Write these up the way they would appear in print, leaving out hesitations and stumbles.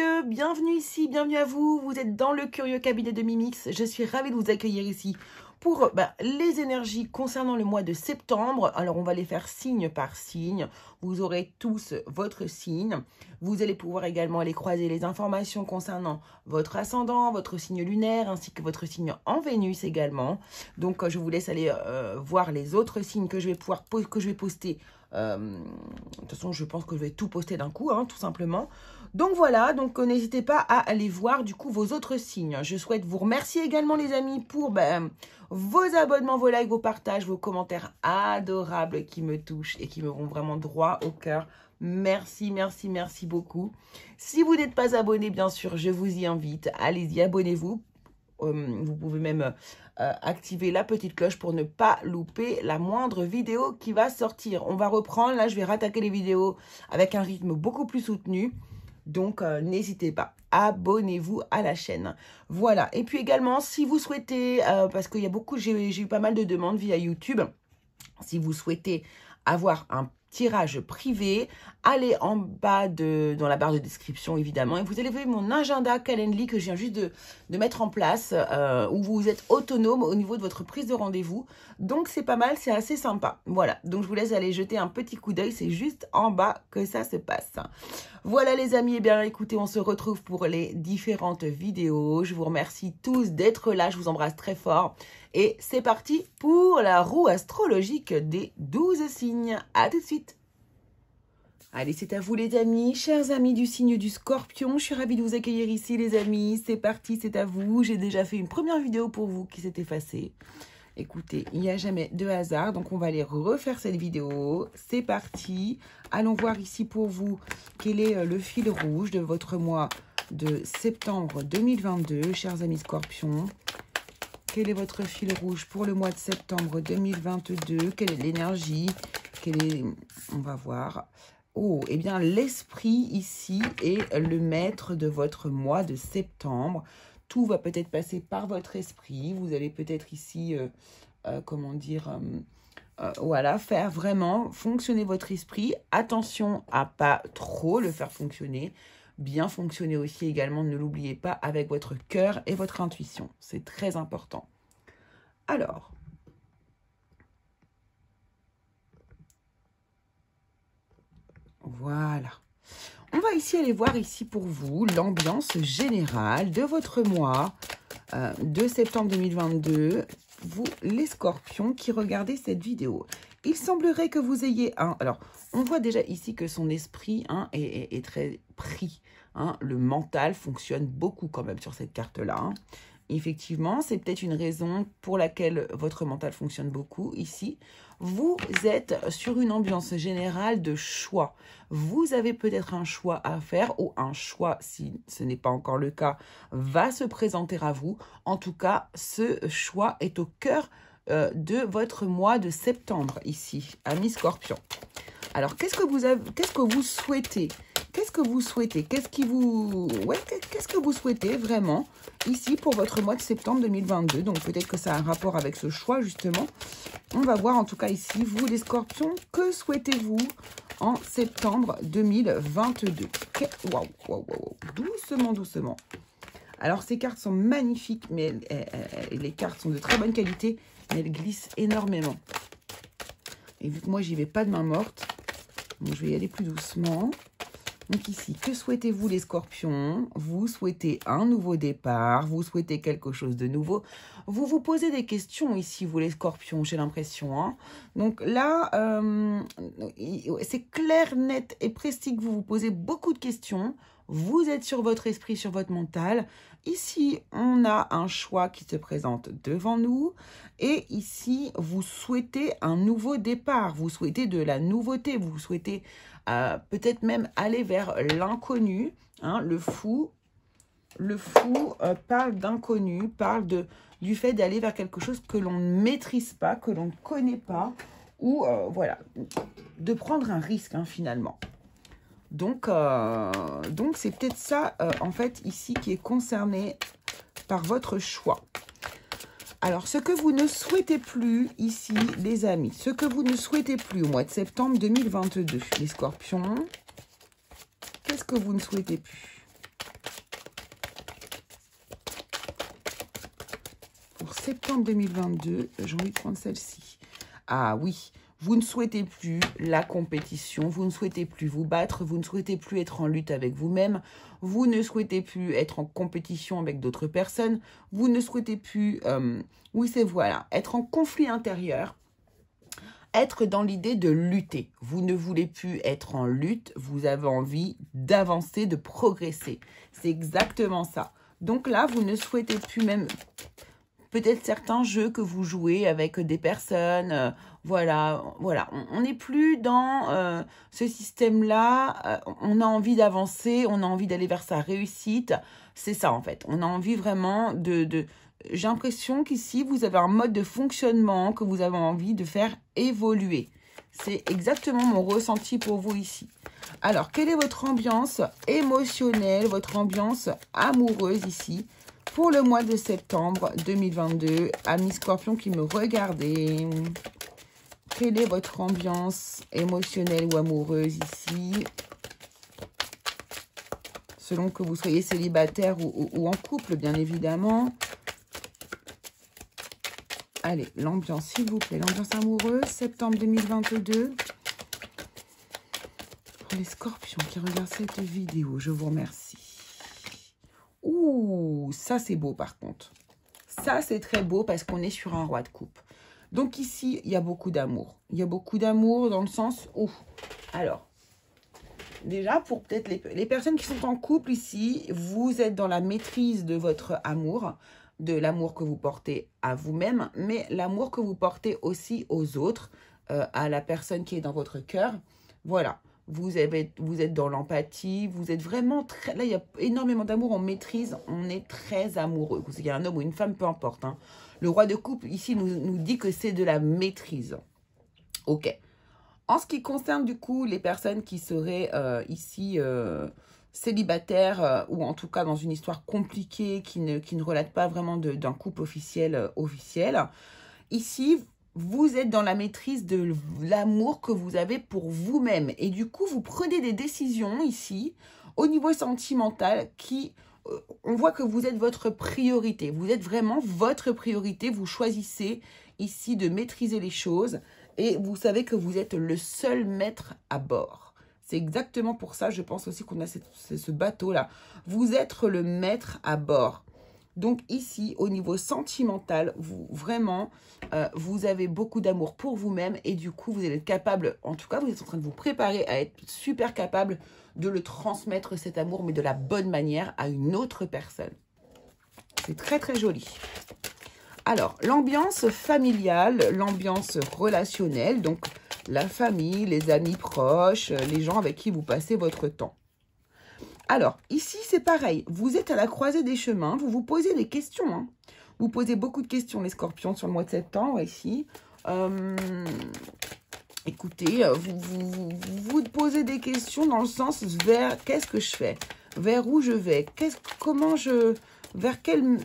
curieux, bienvenue ici, bienvenue à vous. Vous êtes dans le curieux cabinet de Mimix. Je suis ravie de vous accueillir ici pour les énergies concernant le mois de septembre. Alors, on va les faire signe par signe. Vous aurez tous votre signe. Vous allez pouvoir également aller croiser les informations concernant votre ascendant, votre signe lunaire, ainsi que votre signe en Vénus également. Donc, je vous laisse aller voir les autres signes que je vais poster. De toute façon, je pense que je vais tout poster d'un coup, tout simplement. Donc voilà, donc n'hésitez pas à aller voir du coup vos autres signes. Je souhaite vous remercier également les amis pour vos abonnements, vos likes, vos partages, vos commentaires adorables qui me touchent et qui me vont vraiment droit au cœur. Merci, merci, merci beaucoup. Si vous n'êtes pas abonné, bien sûr, je vous y invite. Allez-y, abonnez-vous. Vous pouvez même activer la petite cloche pour ne pas louper la moindre vidéo qui va sortir. On va reprendre, là je vais rattaquer les vidéos avec un rythme beaucoup plus soutenu. Donc n'hésitez pas, abonnez-vous à la chaîne. Voilà, et puis également si vous souhaitez, parce qu'il y a j'ai eu pas mal de demandes via YouTube, si vous souhaitez avoir un tirage privé, allez en bas dans la barre de description évidemment et vous allez voir mon agenda Calendly que je viens juste de mettre en place où vous êtes autonome au niveau de votre prise de rendez-vous. Donc c'est pas mal, c'est assez sympa. Voilà, donc je vous laisse aller jeter un petit coup d'œil, c'est juste en bas que ça se passe. Voilà les amis, et bien écoutez, on se retrouve pour les différentes vidéos. Je vous remercie tous d'être là, je vous embrasse très fort. Et c'est parti pour la roue astrologique des 12 signes. À tout de suite. Allez, c'est à vous les amis, chers amis du signe du Scorpion. Je suis ravie de vous accueillir ici les amis. C'est parti, c'est à vous. J'ai déjà fait une première vidéo pour vous qui s'est effacée. Écoutez, il n'y a jamais de hasard, donc on va aller refaire cette vidéo. C'est parti. Allons voir ici pour vous quel est le fil rouge de votre mois de septembre 2022, chers amis Scorpions. Quel est votre fil rouge pour le mois de septembre 2022? Quelle est l'énergie? On va voir. Oh, eh bien, l'esprit ici est le maître de votre mois de septembre. Tout va peut-être passer par votre esprit. Vous allez peut-être ici, voilà, faire vraiment fonctionner votre esprit. Attention à pas trop le faire fonctionner. Bien fonctionner aussi également, ne l'oubliez pas, avec votre cœur et votre intuition. C'est très important. Alors, voilà. On va ici aller voir ici pour vous l'ambiance générale de votre mois de septembre 2022. Vous, les Scorpions qui regardez cette vidéo. Il semblerait que vous ayez un... Alors, on voit déjà ici que son esprit est très pris. Le mental fonctionne beaucoup quand même sur cette carte-là. Effectivement, c'est peut-être une raison pour laquelle votre mental fonctionne beaucoup ici. Vous êtes sur une ambiance générale de choix. Vous avez peut-être un choix à faire ou un choix, si ce n'est pas encore le cas, va se présenter à vous. En tout cas, ce choix est au cœur de votre mois de septembre ici, amis Scorpions. Alors, qu'est-ce que vous souhaitez? Qu'est-ce que vous souhaitez? Qu'est-ce que vous souhaitez vraiment ici pour votre mois de septembre 2022? Donc, peut-être que ça a un rapport avec ce choix, justement. On va voir, en tout cas, ici, vous, les Scorpions, que souhaitez-vous en septembre 2022? Waouh, waouh, waouh. Doucement, doucement. Alors, ces cartes sont magnifiques, mais les cartes sont de très bonne qualité, mais elles glissent énormément. Et vu que moi, j'y vais pas de main morte, donc je vais y aller plus doucement. Donc ici, que souhaitez-vous les Scorpions? Vous souhaitez un nouveau départ, vous souhaitez quelque chose de nouveau. Vous vous posez des questions ici, vous les Scorpions, j'ai l'impression. Donc là, c'est clair, net et précis que vous vous posez beaucoup de questions. Vous êtes sur votre esprit, sur votre mental. Ici, on a un choix qui se présente devant nous. Et ici, vous souhaitez un nouveau départ. Vous souhaitez de la nouveauté. Vous souhaitez peut-être même aller vers l'inconnu. Le fou parle d'inconnu, parle du fait d'aller vers quelque chose que l'on ne maîtrise pas, que l'on ne connaît pas. Ou voilà, de prendre un risque finalement. Donc c'est peut-être ça, en fait, ici, qui est concerné par votre choix. Alors, ce que vous ne souhaitez plus, ici, les amis, ce que vous ne souhaitez plus au mois de septembre 2022, les Scorpions, qu'est-ce que vous ne souhaitez plus? Alors, septembre 2022, j'ai envie de prendre celle-ci. Ah oui, vous ne souhaitez plus la compétition, vous ne souhaitez plus vous battre, vous ne souhaitez plus être en lutte avec vous-même, vous ne souhaitez plus être en compétition avec d'autres personnes, vous ne souhaitez plus, oui c'est voilà, être en conflit intérieur, être dans l'idée de lutter. Vous ne voulez plus être en lutte, vous avez envie d'avancer, de progresser. C'est exactement ça. Donc là, vous ne souhaitez plus même... Peut-être certains jeux que vous jouez avec des personnes, voilà. On n'est plus dans ce système-là. On a envie d'avancer, on a envie d'aller vers sa réussite. C'est ça en fait. On a envie vraiment de... J'ai l'impression qu'ici, vous avez un mode de fonctionnement que vous avez envie de faire évoluer. C'est exactement mon ressenti pour vous ici. Alors, quelle est votre ambiance émotionnelle, votre ambiance amoureuse ici pour le mois de septembre 2022, amis Scorpions qui me regardez, quelle est votre ambiance émotionnelle ou amoureuse ici? Selon que vous soyez célibataire ou en couple, bien évidemment. Allez, l'ambiance, s'il vous plaît, l'ambiance amoureuse, septembre 2022. Pour les Scorpions qui regardent cette vidéo, je vous remercie. Ouh, ça c'est beau par contre. Ça c'est très beau parce qu'on est sur un roi de coupe. Donc ici, il y a beaucoup d'amour. Il y a beaucoup d'amour dans le sens où... Alors, déjà pour peut-être les personnes qui sont en couple ici, vous êtes dans la maîtrise de votre amour, de l'amour que vous portez à vous-même, mais l'amour que vous portez aussi aux autres, à la personne qui est dans votre cœur. Voilà. Vous êtes dans l'empathie, vous êtes vraiment très... Là, il y a énormément d'amour, on maîtrise, on est très amoureux. Qu'il y a un homme ou une femme, peu importe. Hein. Le roi de coupe, ici, nous dit que c'est de la maîtrise. Ok. En ce qui concerne, du coup, les personnes qui seraient ici célibataires ou en tout cas dans une histoire compliquée qui ne relate pas vraiment d'un couple officiel, ici... Vous êtes dans la maîtrise de l'amour que vous avez pour vous-même. Et du coup, vous prenez des décisions ici, au niveau sentimental, qui... on voit que vous êtes votre priorité. Vous êtes vraiment votre priorité. Vous choisissez ici de maîtriser les choses. Et vous savez que vous êtes le seul maître à bord. C'est exactement pour ça, je pense aussi qu'on a ce bateau-là. Vous êtes le maître à bord. Donc ici, au niveau sentimental, vous avez beaucoup d'amour pour vous-même et du coup, vous allez être capable, en tout cas, vous êtes en train de vous préparer à être super capable de le transmettre cet amour, mais de la bonne manière à une autre personne. C'est très, très joli. Alors, l'ambiance familiale, l'ambiance relationnelle, donc la famille, les amis proches, les gens avec qui vous passez votre temps. Alors, ici, c'est pareil. Vous êtes à la croisée des chemins. Vous vous posez des questions. Hein. Vous posez beaucoup de questions, les Scorpions, sur le mois de septembre, ici. Écoutez, vous posez des questions dans le sens vers qu'est-ce que je fais? Vers où je vais? Vers quel...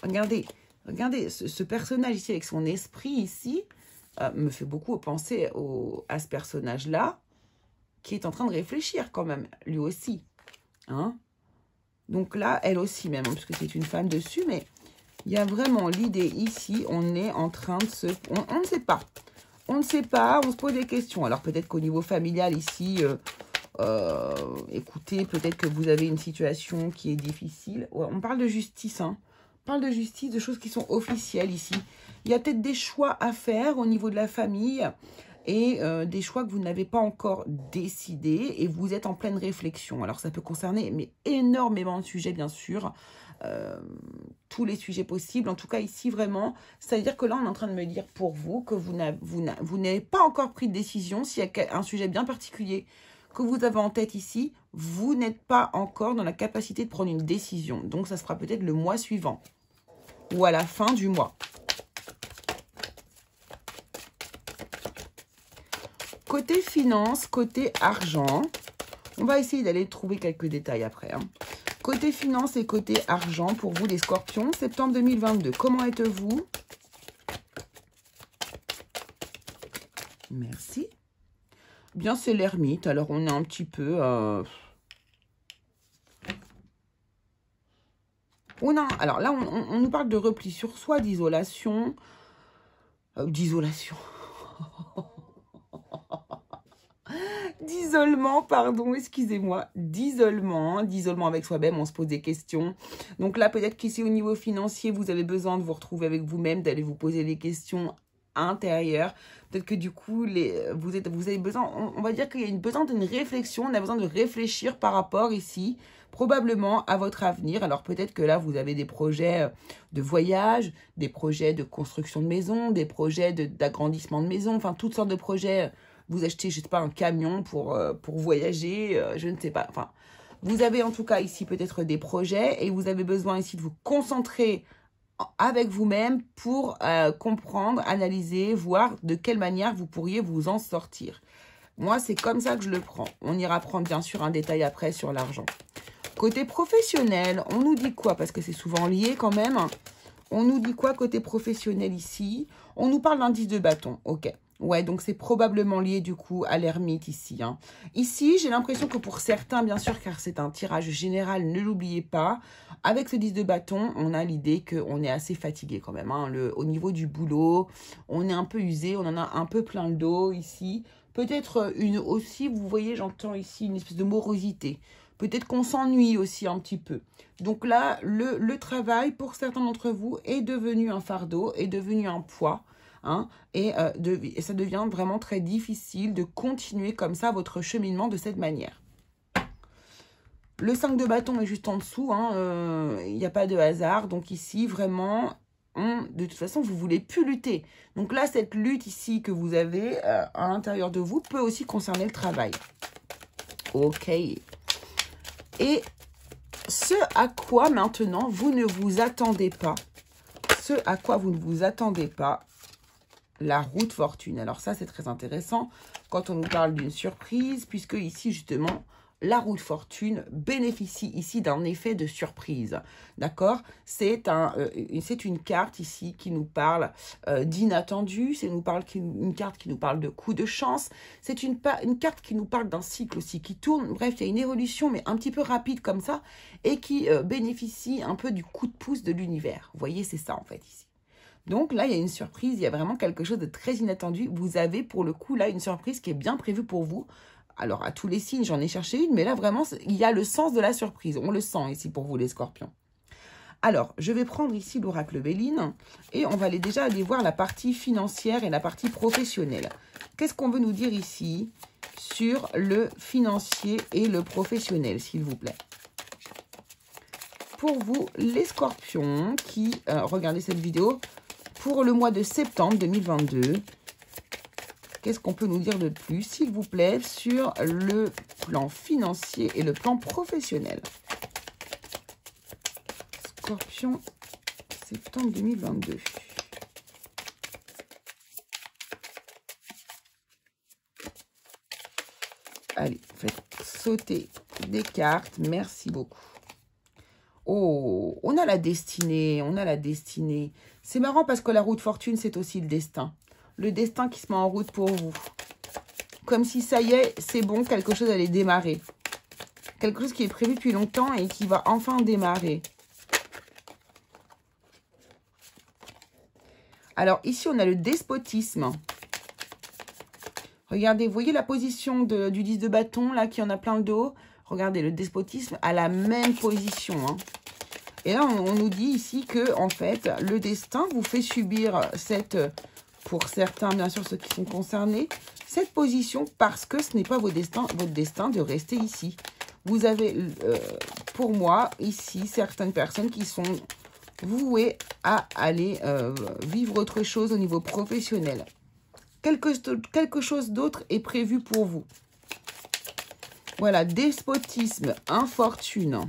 Regardez ce personnage ici, avec son esprit ici, me fait beaucoup penser à ce personnage-là, qui est en train de réfléchir quand même, lui aussi. Hein? Donc là, elle aussi même, parce que c'est une femme dessus, mais il y a vraiment l'idée ici, on est en train de se... On ne sait pas. On ne sait pas, on se pose des questions. Alors peut-être qu'au niveau familial ici, écoutez, peut-être que vous avez une situation qui est difficile. Ouais, on parle de justice, hein. On parle de justice, de choses qui sont officielles ici. Il y a peut-être des choix à faire au niveau de la famille et des choix que vous n'avez pas encore décidés et vous êtes en pleine réflexion. Alors ça peut concerner mais énormément de sujets bien sûr, tous les sujets possibles. En tout cas ici vraiment, c'est-à-dire que là on est en train de me dire pour vous que vous n'avez pas encore pris de décision. S'il y a un sujet bien particulier que vous avez en tête ici, vous n'êtes pas encore dans la capacité de prendre une décision. Donc ça sera peut-être le mois suivant ou à la fin du mois. Côté finance, côté argent, on va essayer d'aller trouver quelques détails après. Hein. Côté finance et côté argent, pour vous les Scorpions, septembre 2022, comment êtes-vous? Merci. Bien, c'est l'ermite, alors on est un petit peu... Alors là, on nous parle de repli sur soi, d'isolation. D'isolation. D'isolement, pardon, excusez-moi. D'isolement avec soi-même, on se pose des questions. Donc là, peut-être qu'ici, au niveau financier, vous avez besoin de vous retrouver avec vous-même, d'aller vous poser des questions intérieures. Peut-être que du coup, vous avez besoin, on va dire qu'il y a besoin d'une réflexion, on a besoin de réfléchir par rapport ici, probablement à votre avenir. Alors peut-être que là, vous avez des projets de voyage, des projets de construction de maison, des projets d'agrandissement de maison, enfin toutes sortes de projets. Vous achetez, je ne sais pas, un camion pour voyager, je ne sais pas. Enfin, vous avez en tout cas ici peut-être des projets et vous avez besoin ici de vous concentrer avec vous-même pour comprendre, analyser, voir de quelle manière vous pourriez vous en sortir. Moi, c'est comme ça que je le prends. On ira prendre bien sûr un détail après sur l'argent. Côté professionnel, on nous dit quoi? Parce que c'est souvent lié quand même. On nous dit quoi côté professionnel ici? On nous parle d'un 10 de bâton. Ok. Ouais, donc c'est probablement lié du coup à l'ermite ici. Ici, j'ai l'impression que pour certains, bien sûr, car c'est un tirage général, ne l'oubliez pas, avec ce 10 de bâton, on a l'idée qu'on est assez fatigué quand même. Au niveau du boulot, on est un peu usé, on en a un peu plein le dos ici. Peut-être aussi, vous voyez, j'entends ici une espèce de morosité. Peut-être qu'on s'ennuie aussi un petit peu. Donc là, le travail, pour certains d'entre vous, est devenu un fardeau, est devenu un poids. Et ça devient vraiment très difficile de continuer comme ça votre cheminement de cette manière. Le 5 de bâton est juste en dessous. Il n'y a pas de hasard. Donc ici, vraiment, de toute façon, vous ne voulez plus lutter. Donc là, cette lutte ici que vous avez à l'intérieur de vous peut aussi concerner le travail. Ok. Et ce à quoi maintenant vous ne vous attendez pas, la roue de fortune. Alors ça, c'est très intéressant quand on nous parle d'une surprise, puisque ici, justement, la roue de fortune bénéficie ici d'un effet de surprise. D'accord? C'est une carte ici qui nous parle d'inattendu, c'est une carte qui nous parle de coup de chance, c'est une carte qui nous parle d'un cycle aussi qui tourne. Bref, il y a une évolution, mais un petit peu rapide comme ça, et qui bénéficie un peu du coup de pouce de l'univers. Vous voyez, c'est ça en fait ici. Donc là, il y a une surprise, il y a vraiment quelque chose de très inattendu. Vous avez pour le coup là une surprise qui est bien prévue pour vous. Alors à tous les signes, j'en ai cherché une, mais là vraiment, il y a le sens de la surprise. On le sent ici pour vous les scorpions. Alors, je vais prendre ici l'oracle Béline et on va déjà aller voir la partie financière et la partie professionnelle. Qu'est-ce qu'on veut nous dire ici sur le financier et le professionnel, s'il vous plaît? Pour vous, les scorpions qui regardez cette vidéo, pour le mois de septembre 2022, qu'est-ce qu'on peut nous dire de plus, s'il vous plaît, sur le plan financier et le plan professionnel? Scorpion, septembre 2022. Allez, faites sauter des cartes. Merci beaucoup. Oh, on a la destinée, C'est marrant parce que la roue de fortune, c'est aussi le destin. Le destin qui se met en route pour vous. Comme si ça y est, c'est bon, quelque chose allait démarrer. Quelque chose qui est prévu depuis longtemps et qui va enfin démarrer. Alors ici, on a le despotisme. Regardez, vous voyez la position du 10 de bâton, là, qui en a plein le dos. Regardez, le despotisme à la même position. Et là, on nous dit ici que, en fait, le destin vous fait subir pour certains, bien sûr, ceux qui sont concernés, cette position parce que ce n'est pas votre destin de rester ici. Vous avez, pour moi, ici, certaines personnes qui sont vouées à aller vivre autre chose au niveau professionnel. Quelque chose d'autre est prévu pour vous. Voilà, despotisme, infortune.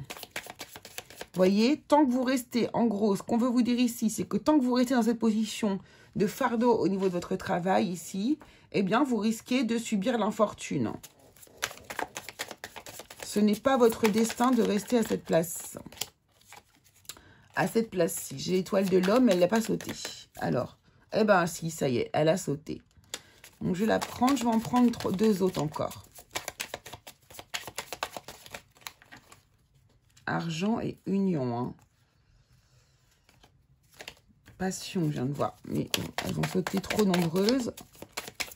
Voyez, tant que vous restez, en gros, ce qu'on veut vous dire ici, c'est que tant que vous restez dans cette position de fardeau au niveau de votre travail ici, eh bien, vous risquez de subir l'infortune. Ce n'est pas votre destin de rester à cette place. À cette place-ci. J'ai l'étoile de l'homme, elle n'a pas sauté. Alors, eh bien, si, ça y est, elle a sauté. Donc, je vais la prendre, je vais en prendre deux autres encore. Argent et union. Passion, je viens de voir. Mais elles ont sauté trop nombreuses.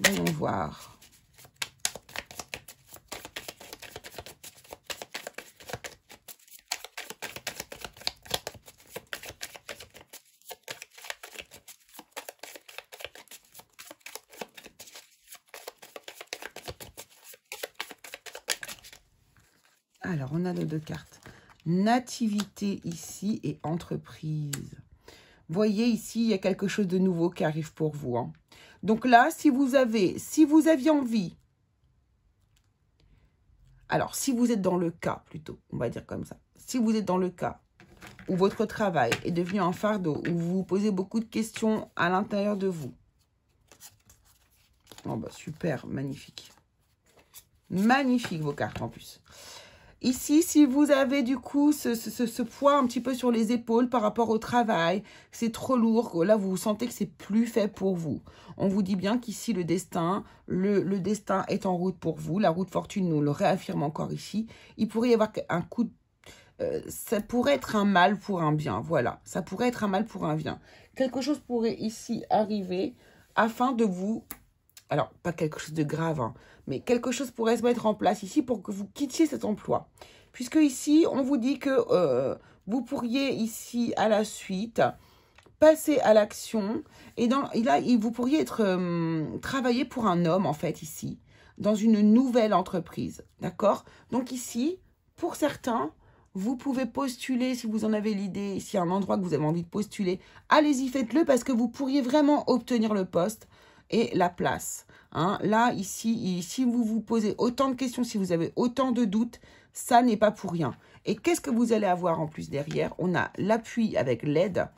Voyons voir. Alors, on a nos 2 cartes. Nativité ici et entreprise. Voyez ici, il y a quelque chose de nouveau qui arrive pour vous. Hein. Donc là, si vous aviez envie, alors si vous êtes dans le cas plutôt, on va dire comme ça, si vous êtes dans le cas où votre travail est devenu un fardeau, où vous vous posez beaucoup de questions à l'intérieur de vous. Oh bah super, magnifique. Magnifique vos cartes en plus. Ici, si vous avez du coup ce poids un petit peu sur les épaules par rapport au travail, c'est trop lourd, là vous sentez que c'est plus fait pour vous. On vous dit bien qu'ici le destin est en route pour vous. La route fortune nous le réaffirme encore ici. Il pourrait y avoir un coup de... ça pourrait être un mal pour un bien, voilà. Ça pourrait être un mal pour un bien. Quelque chose pourrait ici arriver afin de vous... Alors, pas quelque chose de grave, hein, mais quelque chose pourrait se mettre en place ici pour que vous quittiez cet emploi. Puisque ici, on vous dit que vous pourriez ici, à la suite, passer à l'action. Et là, vous pourriez travailler pour un homme, en fait, ici, dans une nouvelle entreprise. D'accord? Donc ici, pour certains, vous pouvez postuler, si vous en avez l'idée, s'il y a un endroit que vous avez envie de postuler, allez-y, faites-le, parce que vous pourriez vraiment obtenir le poste et la place. Hein. Là, ici, si vous vous posez autant de questions, si vous avez autant de doutes, ça n'est pas pour rien. Et qu'est-ce que vous allez avoir en plus derrière? On a l'appui avec l'aide.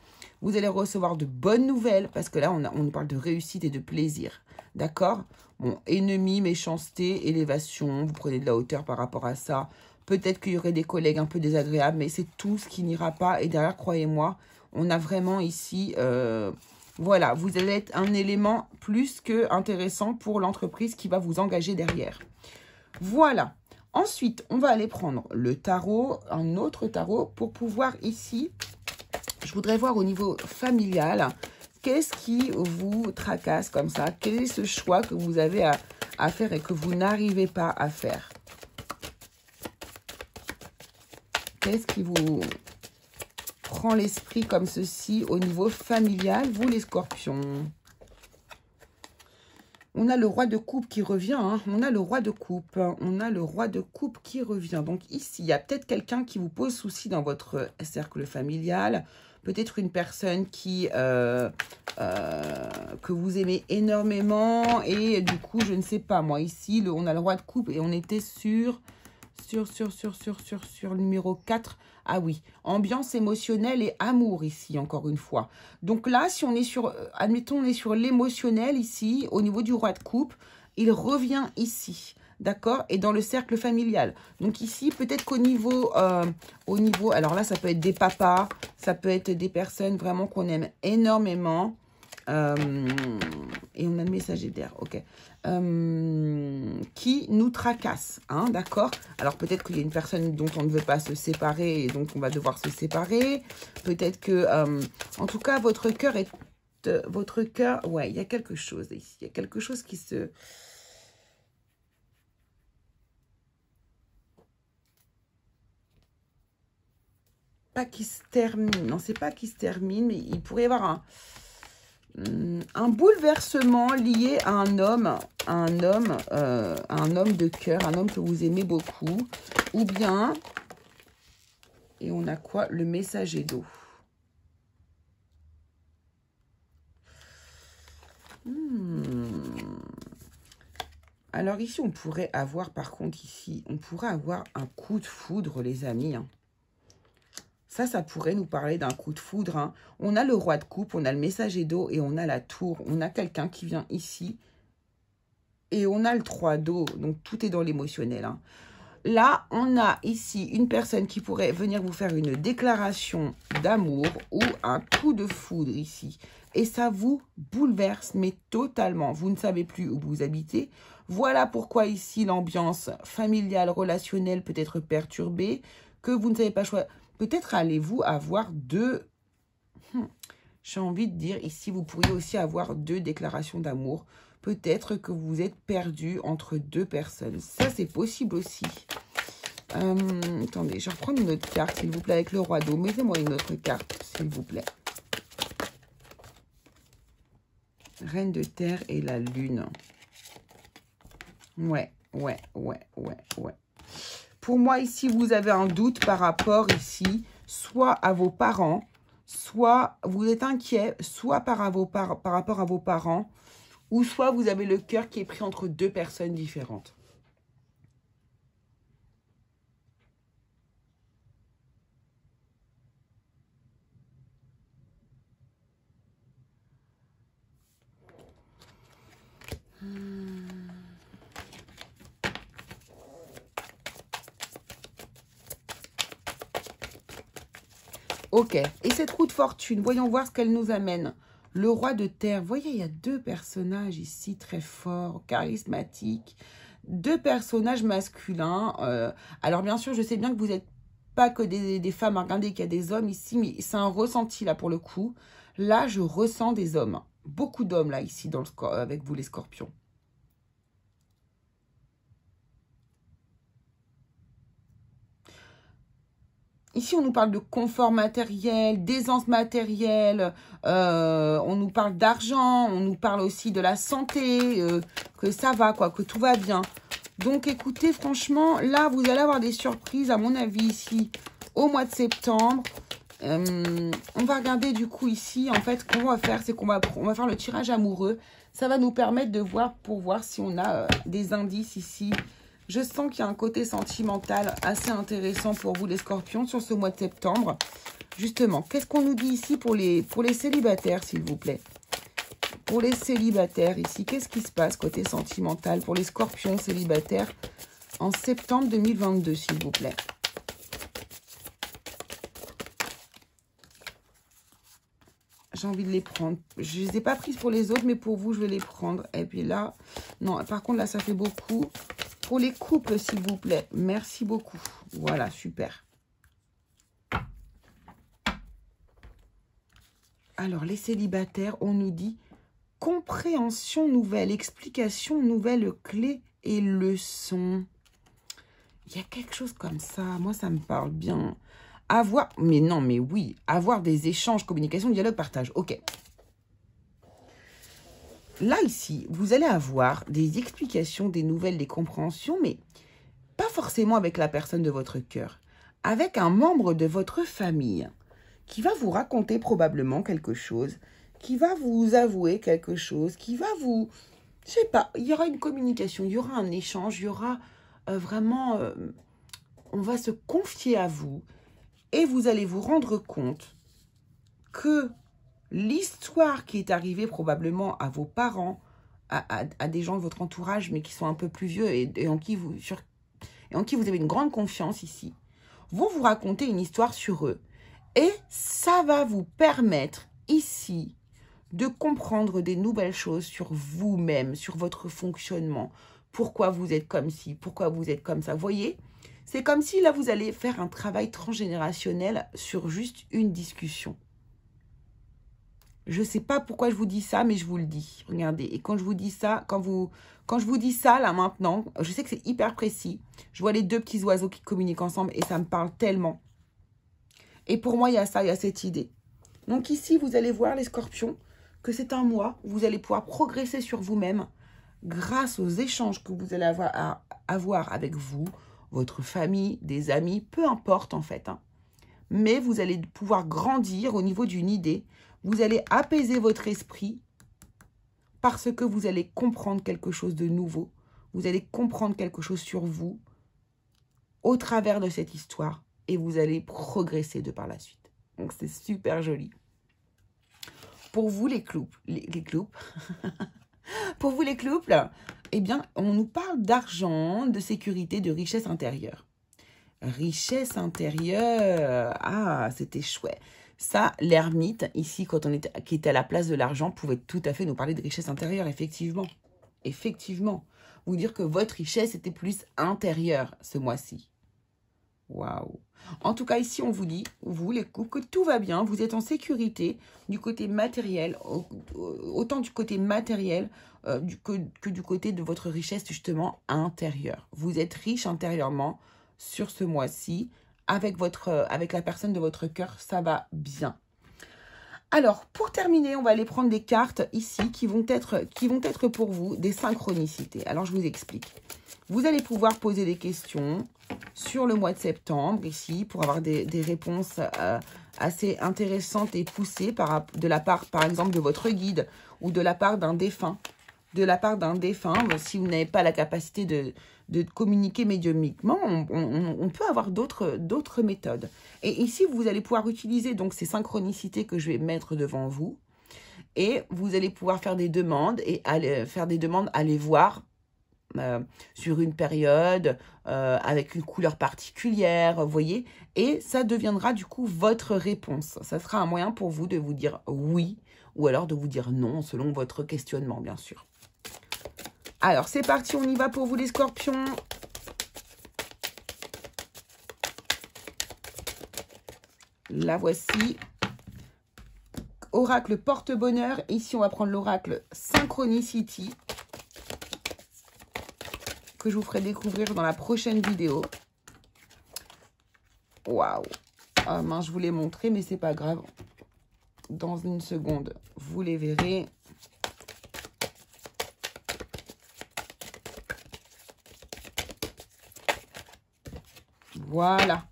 Vous allez recevoir de bonnes nouvelles, parce que là, on nous parle de réussite et de plaisir. D'accord? Bon, ennemi, méchanceté, élévation, vous prenez de la hauteur par rapport à ça. Peut-être qu'il y aurait des collègues un peu désagréables, mais c'est tout ce qui n'ira pas. Et derrière, croyez-moi, on a vraiment ici... voilà, vous allez être un élément plus que intéressant pour l'entreprise qui va vous engager derrière. Voilà. Ensuite, on va aller prendre le tarot, un autre tarot, pour pouvoir ici, je voudrais voir au niveau familial, qu'est-ce qui vous tracasse comme ça? Quel est ce choix que vous avez à faire et que vous n'arrivez pas à faire? Qu'est-ce qui vous... prend l'esprit comme ceci au niveau familial, vous les scorpions? On a le roi de coupe qui revient, hein. On a le roi de coupe, on a le roi de coupe qui revient. Donc ici, il y a peut-être quelqu'un qui vous pose souci dans votre cercle familial, peut-être une personne qui que vous aimez énormément et du coup, je ne sais pas, moi ici, on a le roi de coupe et on était sur le numéro 4. Ah oui, ambiance émotionnelle et amour ici, encore une fois. Donc là, si on est sur, admettons, on est sur l'émotionnel ici, au niveau du roi de coupe, il revient ici, d'accord? Et dans le cercle familial. Donc ici, peut-être qu'au niveau, alors là, ça peut être des papas, ça peut être des personnes vraiment qu'on aime énormément. Et on a le messager d'air, ok. Qui nous tracasse, hein, d'accord? Alors peut-être qu'il y a une personne dont on ne veut pas se séparer et donc on va devoir se séparer. Peut-être que, en tout cas, votre cœur est... votre cœur, ouais, il y a quelque chose ici. Il y a quelque chose qui se... Pas qui se termine, non, c'est pas qui se termine, mais il pourrait y avoir un bouleversement lié à un homme de cœur, un homme que vous aimez beaucoup, ou bien, et on a quoi? Le messager d'eau. Alors ici, on pourrait avoir, par contre, ici, on pourrait avoir un coup de foudre, les amis, hein. Ça pourrait nous parler d'un coup de foudre, hein. On a le roi de coupe, on a le messager d'eau et on a la tour. On a quelqu'un qui vient ici et on a le 3 d'eau. Donc, tout est dans l'émotionnel, hein. Là, on a ici une personne qui pourrait venir vous faire une déclaration d'amour ou un coup de foudre ici. Et ça vous bouleverse, mais totalement. Vous ne savez plus où vous habitez. Voilà pourquoi ici, l'ambiance familiale, relationnelle peut être perturbée, que vous ne savez pas choisir. Peut-être allez-vous avoir j'ai envie de dire, ici, vous pourriez aussi avoir 2 déclarations d'amour. Peut-être que vous êtes perdu entre 2 personnes. Ça, c'est possible aussi. Attendez, je vais reprendre une autre carte, s'il vous plaît, avec le roi d'eau. Mettez-moi une autre carte, s'il vous plaît. Reine de terre et la lune. Ouais. Pour moi, ici, vous avez un doute par rapport, ici, soit à vos parents, soit vous êtes inquiet, soit par rapport à vos parents, ou soit vous avez le cœur qui est pris entre 2 personnes différentes. Ok, et cette roue de fortune, voyons voir ce qu'elle nous amène. Le roi de terre, vous voyez, il y a 2 personnages ici très forts, charismatiques. 2 personnages masculins. Alors bien sûr, je sais bien que vous n'êtes pas que des femmes à regarder, qu'il y a des hommes ici, mais c'est un ressenti là pour le coup. Là, je ressens des hommes. Beaucoup d'hommes là ici dans avec vous les scorpions. Ici, on nous parle de confort matériel, d'aisance matérielle, on nous parle d'argent, on nous parle aussi de la santé, que ça va, quoi, que tout va bien. Donc, écoutez, franchement, là, vous allez avoir des surprises, à mon avis, ici, au mois de septembre. On va regarder, du coup, ici, en fait, ce qu'on va faire, c'est qu'on va faire le tirage amoureux. Ça va nous permettre de voir, pour voir si on a des indices ici. Je sens qu'il y a un côté sentimental assez intéressant pour vous, les scorpions, sur ce mois de septembre. Justement, qu'est-ce qu'on nous dit ici pour les célibataires, s'il vous plaît? Pour les célibataires, ici, qu'est-ce qui se passe côté sentimental pour les scorpions célibataires en septembre 2022, s'il vous plaît? J'ai envie de les prendre. Je ne les ai pas prises pour les autres, mais pour vous, je vais les prendre. Et puis là, non, par contre, là, ça fait beaucoup. Pour les couples, s'il vous plaît. Merci beaucoup. Voilà, super. Alors, les célibataires, on nous dit compréhension nouvelle, explication nouvelle, clé et leçon. Il y a quelque chose comme ça. Moi, ça me parle bien. Avoir, mais non, mais oui. Avoir des échanges, communication, dialogue, partage. Ok. Là, ici, vous allez avoir des explications, des nouvelles, des compréhensions, mais pas forcément avec la personne de votre cœur, avec un membre de votre famille qui va vous raconter probablement quelque chose, qui va vous avouer quelque chose, qui va vous... Je sais pas, il y aura une communication, il y aura un échange, il y aura vraiment... on va se confier à vous et vous allez vous rendre compte que l'histoire qui est arrivée probablement à vos parents, à des gens de votre entourage, mais qui sont un peu plus vieux et en qui vous avez une grande confiance ici, vont vous raconter une histoire sur eux. Et ça va vous permettre ici de comprendre des nouvelles choses sur vous-même, sur votre fonctionnement. Pourquoi vous êtes comme ci, pourquoi vous êtes comme ça. Vous voyez, c'est comme si là, vous allez faire un travail transgénérationnel sur juste une discussion. Je ne sais pas pourquoi je vous dis ça, mais je vous le dis. Regardez, et quand je vous dis ça, quand je vous dis ça, là, maintenant, je sais que c'est hyper précis. Je vois les 2 petits oiseaux qui communiquent ensemble et ça me parle tellement. Et pour moi, il y a ça, il y a cette idée. Donc ici, vous allez voir, les scorpions, que c'est un mois où vous allez pouvoir progresser sur vous-même grâce aux échanges que vous allez avoir avec vous, votre famille, des amis, peu importe en fait. Mais vous allez pouvoir grandir au niveau d'une idée. Vous allez apaiser votre esprit parce que vous allez comprendre quelque chose de nouveau. Vous allez comprendre quelque chose sur vous au travers de cette histoire et vous allez progresser de par la suite. Donc, c'est super joli. Pour vous, les couples, pour vous, les couples, eh bien, on nous parle d'argent, de sécurité, de richesse intérieure. Richesse intérieure, ah, c'était chouette. Ça, l'ermite, ici, qui était à la place de l'argent, pouvait tout à fait nous parler de richesse intérieure, effectivement. Effectivement. Vous dire que votre richesse était plus intérieure ce mois-ci. Waouh. En tout cas, ici, on vous dit, vous, les couples, que tout va bien. Vous êtes en sécurité du côté matériel, autant du côté matériel que du côté de votre richesse, justement, intérieure. Vous êtes riche intérieurement sur ce mois-ci. Avec la personne de votre cœur, ça va bien. Alors, pour terminer, on va aller prendre des cartes ici qui vont être pour vous des synchronicités. Alors, je vous explique. Vous allez pouvoir poser des questions sur le mois de septembre, ici, pour avoir des réponses assez intéressantes et poussées de la part, par exemple, de votre guide ou de la part d'un défunt. Si vous n'avez pas la capacité de communiquer médiumniquement, on peut avoir d'autres méthodes. Et ici, vous allez pouvoir utiliser donc ces synchronicités que je vais mettre devant vous. Et vous allez pouvoir faire des demandes et aller voir sur une période, avec une couleur particulière, vous voyez. Et ça deviendra du coup votre réponse. Ça sera un moyen pour vous de vous dire oui ou alors de vous dire non selon votre questionnement, bien sûr. Alors, c'est parti, on y va pour vous les scorpions. La voici. Oracle porte-bonheur. Ici, on va prendre l'oracle Synchronicity, que je vous ferai découvrir dans la prochaine vidéo. Waouh. Ah mince, je vous l'ai montré, mais c'est pas grave. Dans une seconde, vous les verrez. Voilà.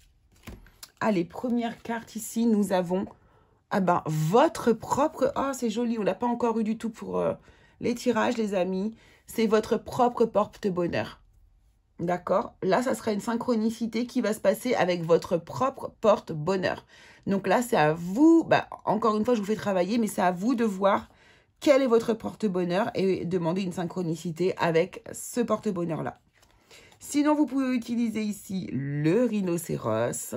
Allez, première carte ici, nous avons votre propre... Ah, c'est joli, on ne l'a pas encore eu du tout pour les tirages, les amis. C'est votre propre porte-bonheur. D'accord? Là, ça sera une synchronicité qui va se passer avec votre propre porte-bonheur. Donc là, c'est à vous... encore une fois, je vous fais travailler, mais c'est à vous de voir quel est votre porte-bonheur et demander une synchronicité avec ce porte-bonheur-là. Sinon, vous pouvez utiliser ici le rhinocéros.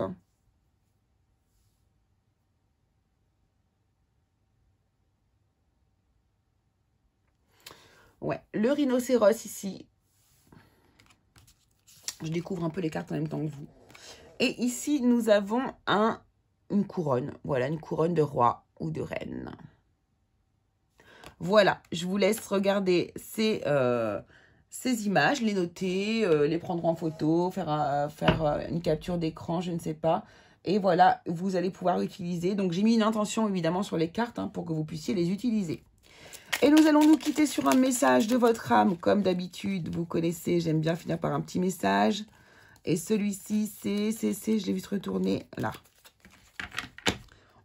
Ouais, le rhinocéros ici. Je découvre un peu les cartes en même temps que vous. Et ici, nous avons une couronne. Voilà, une couronne de roi ou de reine. Voilà, je vous laisse regarder ces images, les noter, les prendre en photo, faire une capture d'écran, je ne sais pas. Et voilà, vous allez pouvoir utiliser. Donc, j'ai mis une intention, évidemment, sur les cartes pour que vous puissiez les utiliser. Et nous allons nous quitter sur un message de votre âme. Comme d'habitude, vous connaissez, j'aime bien finir par un petit message. Et celui-ci, je l'ai vite retourné là.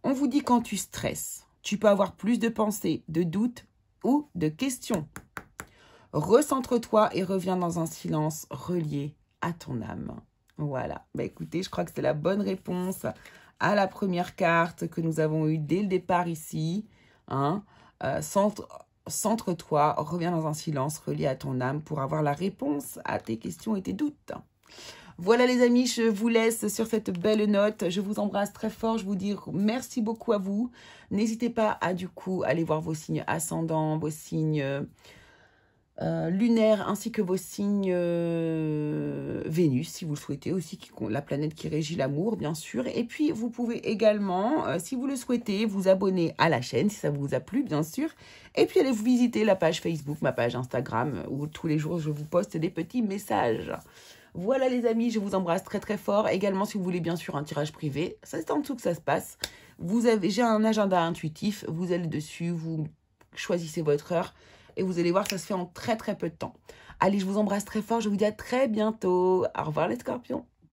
On vous dit quand tu stresses, tu peux avoir plus de pensées, de doutes ou de questions. Recentre-toi et reviens dans un silence relié à ton âme. Voilà. Écoutez, je crois que c'est la bonne réponse à la première carte que nous avons eue dès le départ ici. Centre-toi, reviens dans un silence relié à ton âme pour avoir la réponse à tes questions et tes doutes. Voilà les amis, je vous laisse sur cette belle note. Je vous embrasse très fort. Je vous dis merci beaucoup à vous. N'hésitez pas à du coup aller voir vos signes ascendants, vos signes lunaires ainsi que vos signes Vénus si vous le souhaitez aussi, la planète qui régit l'amour bien sûr. Et puis vous pouvez également, si vous le souhaitez, vous abonner à la chaîne si ça vous a plu bien sûr. Et puis allez vous visiter la page Facebook, ma page Instagram où tous les jours je vous poste des petits messages. Voilà les amis, je vous embrasse très très fort. Également si vous voulez bien sûr un tirage privé, ça c'est en dessous que ça se passe. J'ai un agenda intuitif, vous allez dessus, vous choisissez votre heure et vous allez voir que ça se fait en très très peu de temps. Allez, je vous embrasse très fort, je vous dis à très bientôt. Au revoir les scorpions.